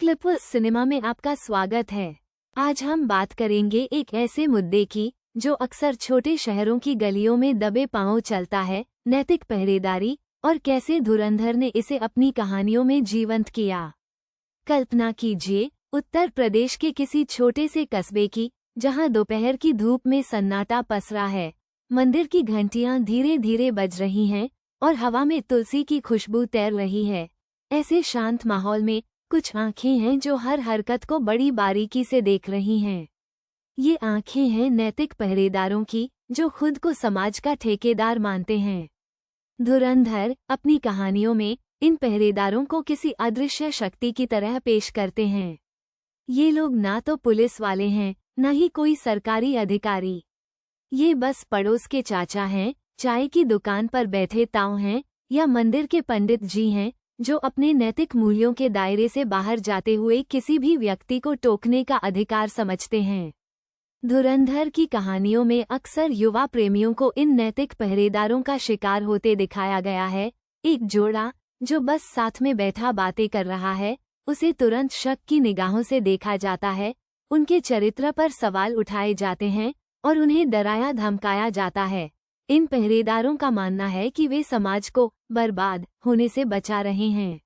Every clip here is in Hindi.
क्लिपवर्स सिनेमा में आपका स्वागत है। आज हम बात करेंगे एक ऐसे मुद्दे की जो अक्सर छोटे शहरों की गलियों में दबे पांव चलता है, नैतिक पहरेदारी, और कैसे धुरंधर ने इसे अपनी कहानियों में जीवंत किया। कल्पना कीजिए, उत्तर प्रदेश के किसी छोटे से कस्बे की, जहां दोपहर की धूप में सन्नाटा पसरा है। मंदिर की घंटियां धीरे धीरे बज रही हैं और हवा में तुलसी की खुशबू तैर रही है। ऐसे शांत माहौल में कुछ आंखें हैं जो हर हरकत को बड़ी बारीकी से देख रही हैं। ये आंखें हैं नैतिक पहरेदारों की, जो खुद को समाज का ठेकेदार मानते हैं। धुरंधर अपनी कहानियों में इन पहरेदारों को किसी अदृश्य शक्ति की तरह पेश करते हैं। ये लोग ना तो पुलिस वाले हैं, न ही कोई सरकारी अधिकारी। ये बस पड़ोस के चाचा हैं, चाय की दुकान पर बैठे ताऊ हैं, या मंदिर के पंडित जी हैं, जो अपने नैतिक मूल्यों के दायरे से बाहर जाते हुए किसी भी व्यक्ति को टोकने का अधिकार समझते हैं। धुरंधर की कहानियों में अक्सर युवा प्रेमियों को इन नैतिक पहरेदारों का शिकार होते दिखाया गया है। एक जोड़ा जो बस साथ में बैठा बातें कर रहा है, उसे तुरंत शक की निगाहों से देखा जाता है। उनके चरित्र पर सवाल उठाए जाते हैं और उन्हें डराया धमकाया जाता है। इन पहरेदारों का मानना है कि वे समाज को बर्बाद होने से बचा रहे हैं।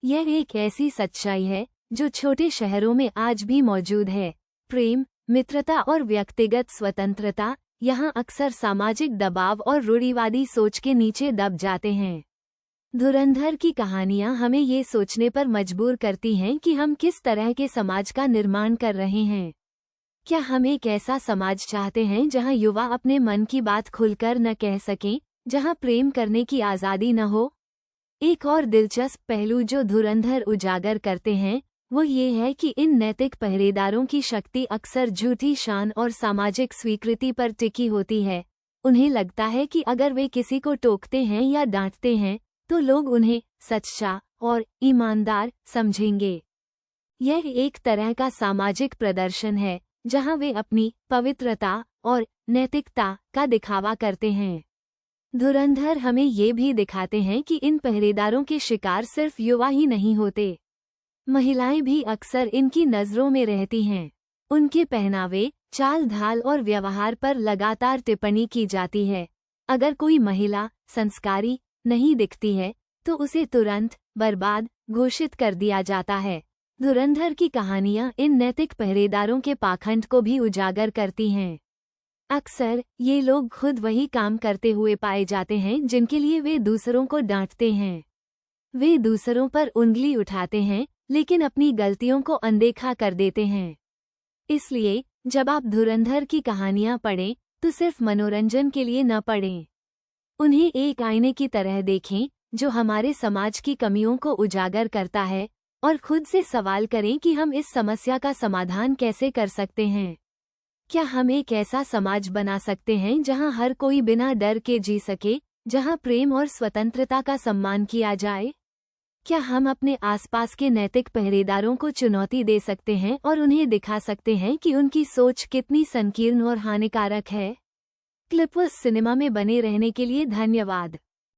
यह एक ऐसी सच्चाई है जो छोटे शहरों में आज भी मौजूद है। प्रेम, मित्रता और व्यक्तिगत स्वतंत्रता यहाँ अक्सर सामाजिक दबाव और रूढ़िवादी सोच के नीचे दब जाते हैं। धुरंधर की कहानियाँ हमें ये सोचने पर मजबूर करती हैं कि हम किस तरह के समाज का निर्माण कर रहे हैं। क्या हम एक ऐसा समाज चाहते हैं जहां युवा अपने मन की बात खुलकर न कह सकें, जहां प्रेम करने की आज़ादी न हो? एक और दिलचस्प पहलू जो धुरंधर उजागर करते हैं वो ये है कि इन नैतिक पहरेदारों की शक्ति अक्सर झूठी शान और सामाजिक स्वीकृति पर टिकी होती है। उन्हें लगता है कि अगर वे किसी को टोकते हैं या डांटते हैं तो लोग उन्हें सच्चा और ईमानदार समझेंगे। यह एक तरह का सामाजिक प्रदर्शन है जहां वे अपनी पवित्रता और नैतिकता का दिखावा करते हैं। धुरंधर हमें ये भी दिखाते हैं कि इन पहरेदारों के शिकार सिर्फ युवा ही नहीं होते। महिलाएं भी अक्सर इनकी नज़रों में रहती हैं। उनके पहनावे, चाल ढाल और व्यवहार पर लगातार टिप्पणी की जाती है। अगर कोई महिला संस्कारी नहीं दिखती है तो उसे तुरंत बर्बाद घोषित कर दिया जाता है। धुरंधर की कहानियाँ इन नैतिक पहरेदारों के पाखंड को भी उजागर करती हैं। अक्सर ये लोग खुद वही काम करते हुए पाए जाते हैं जिनके लिए वे दूसरों को डांटते हैं। वे दूसरों पर उंगली उठाते हैं लेकिन अपनी गलतियों को अनदेखा कर देते हैं। इसलिए जब आप धुरंधर की कहानियाँ पढ़ें तो सिर्फ मनोरंजन के लिए न पढ़ें। उन्हें एक आईने की तरह देखें जो हमारे समाज की कमियों को उजागर करता है, और खुद से सवाल करें कि हम इस समस्या का समाधान कैसे कर सकते हैं। क्या हम एक ऐसा समाज बना सकते हैं जहां हर कोई बिना डर के जी सके, जहां प्रेम और स्वतंत्रता का सम्मान किया जाए? क्या हम अपने आसपास के नैतिक पहरेदारों को चुनौती दे सकते हैं और उन्हें दिखा सकते हैं कि उनकी सोच कितनी संकीर्ण और हानिकारक है? क्लिपवर्स सिनेमा में बने रहने के लिए धन्यवाद।